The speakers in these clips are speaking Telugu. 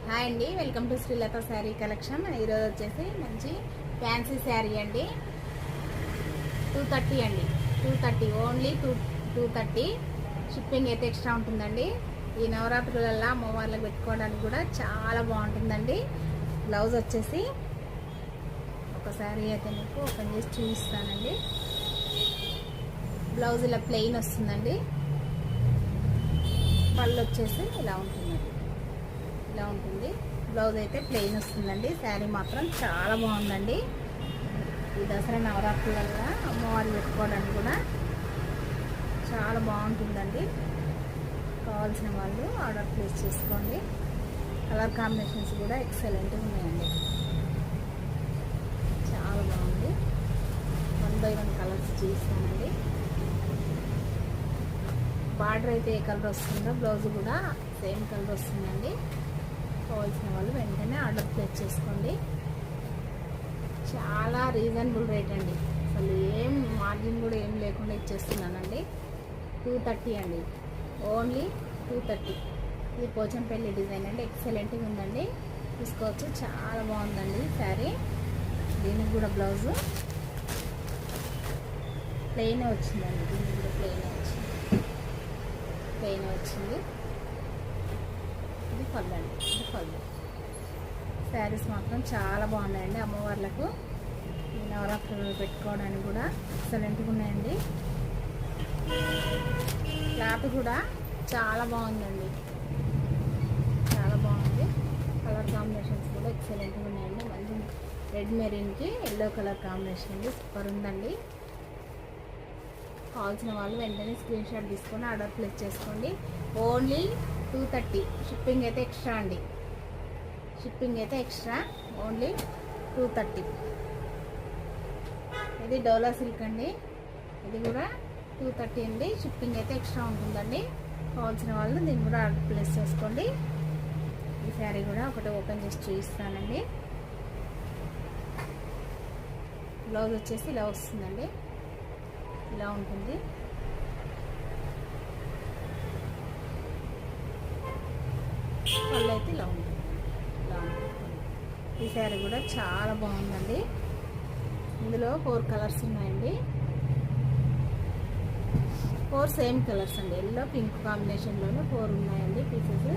హాయ్ అండి, welcome to Srilatha sari collection. ఈరోజు వచ్చేసి మంచి ఫ్యాన్సీ శారీ అండి. 230 అండి, 230 ఓన్లీ 230. షిప్పింగ్ అయితే ఎక్స్ట్రా ఉంటుందండి. ఈ నవరాత్రులలో అమ్మవార్లకు పెట్టుకోవడానికి కూడా చాలా బాగుంటుందండి. బ్లౌజ్ వచ్చేసి ఒక శారీ అయితే మీకు ఓపెన్ చేసి చూపిస్తానండి. బ్లౌజ్ ఇలా ప్లెయిన్ వస్తుందండి. పళ్ళు వచ్చేసి ఇలా ఉంటుందండి, ఇలా ఉంటుంది. బ్లౌజ్ అయితే ప్లెయిన్ వస్తుందండి. శారీ మాత్రం చాలా బాగుందండి. ఈ దసరా నవరాత్రులలో అమ్మవారు పెట్టుకోవడానికి కూడా చాలా బాగుంటుందండి. కావాల్సిన వాళ్ళు ఆర్డర్ ప్లేస్ చేసుకోండి. కలర్ కాంబినేషన్స్ కూడా ఎక్సలెంట్గా ఉన్నాయండి. చాలా బాగుంది. 1 by 1 కలర్స్ చూస్తానండి. బార్డర్ అయితే ఏ కలర్ వస్తుందో బ్లౌజ్ కూడా సేమ్ కలర్ వస్తుందండి. కావాల్సిన వాళ్ళు వెంటనే ఆర్డర్ ప్లేస్ చేసుకోండి. చాలా రీజనబుల్ రేట్ అండి. అసలు ఏం మార్జిన్ కూడా ఏం లేకుండా ఇచ్చేస్తున్నానండి. 230 అండి, ఓన్లీ 230. ఇది పోచంపల్లి డిజైన్ అండి. ఎక్సలెంట్గా ఉందండి, తీసుకోవచ్చు. చాలా బాగుందండి శారీ. దీనికి కూడా బ్లౌజు ప్లెయిన్ వచ్చిందండి. దీనికి కూడా ప్లెయిన్ వచ్చింది. ఇది పళ్ళు అండి, ఇది పళ్ళు. శారీస్ మాత్రం చాలా బాగున్నాయండి. అమ్మవార్లకు ఈ నవరాత్రులు పెట్టుకోవడానికి కూడా ఎక్సలెంట్గా ఉన్నాయండి. క్లాత్ కూడా చాలా బాగుందండి, చాలా బాగుంది. కలర్ కాంబినేషన్స్ కూడా ఎక్సలెంట్గా ఉన్నాయండి. మంచి రెడ్ మెరీన్కి ఎల్లో కలర్ కాంబినేషన్ అండి. సూపర్ ఉందండి. కావాల్సిన వాళ్ళు వెంటనే స్క్రీన్ షాట్ తీసుకొని ఆర్డర్ ప్లేస్ చేసుకోండి. ఓన్లీ 230. షిప్పింగ్ అయితే ఎక్స్ట్రా అండి. షిప్పింగ్ అయితే ఎక్స్ట్రా, ఓన్లీ 230. ఇది డోలా సిల్క్ అండి. ఇది కూడా 230 అండి. షిప్పింగ్ అయితే ఎక్స్ట్రా ఉంటుందండి. కావాల్సిన వాళ్ళు దీన్ని కూడా ఆర్డర్ ప్లేస్ చేసుకోండి. ఈ శారీ కూడా ఒకటి ఓపెన్ చేసి చూపిస్తానండి. బ్లౌజ్ వచ్చేసి ఇలా వస్తుందండి, ఇలా ఉంటుంది. పళ్ళు అయితే ఇలా ఉంటుంది, ఇలా ఉంటుంది. ఈ శారీ కూడా చాలా బాగుందండి. ఇందులో 4 కలర్స్ ఉన్నాయండి. 4 సేమ్ కలర్స్ అండి. ఎల్లో పింక్ కాంబినేషన్లోనే 4 ఉన్నాయండి పీసెస్.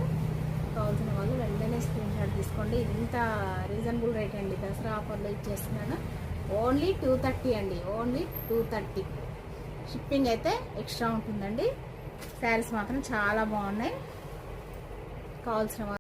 కావాల్సిన వాళ్ళు వెంటనే స్క్రీన్ షాట్ తీసుకోండి. ఇంత రీజనబుల్ రేట్ అండి. దసరా ఆఫర్లో ఇచ్చేస్తున్నాను. ఓన్లీ 230 అండి, ఓన్లీ 230. షిప్పింగ్ అయితే ఎక్స్ట్రా ఉంటుందండి. శారీస్ మాత్రం చాలా బాగున్నాయి. కావాల్సిన